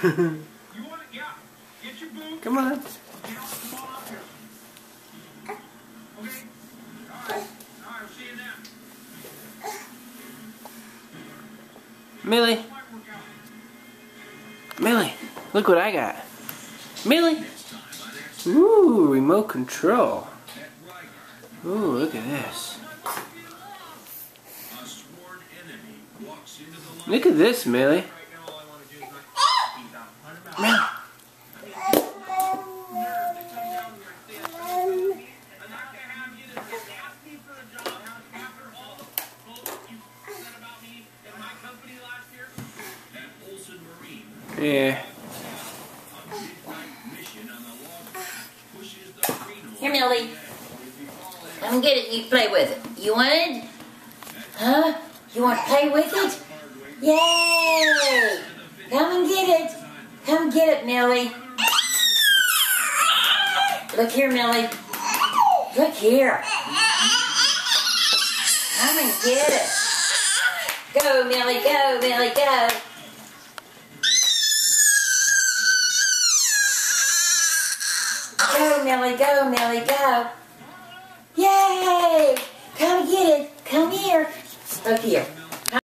Come on. Millie. Millie, look what I got. Millie. Ooh, remote control. Ooh, look at this. Look at this, Millie. Millie. Yeah. Here, Millie. Come get it. You play with it. You want it? Huh? You want to play with it? Yay! Come and get it. Come get it, Millie. Look here, Millie. Look here. Come and get it. Go, Millie. Go, Millie. Go. Go, Millie, go, Millie, go. Yay! Come get it. Come here. Look here.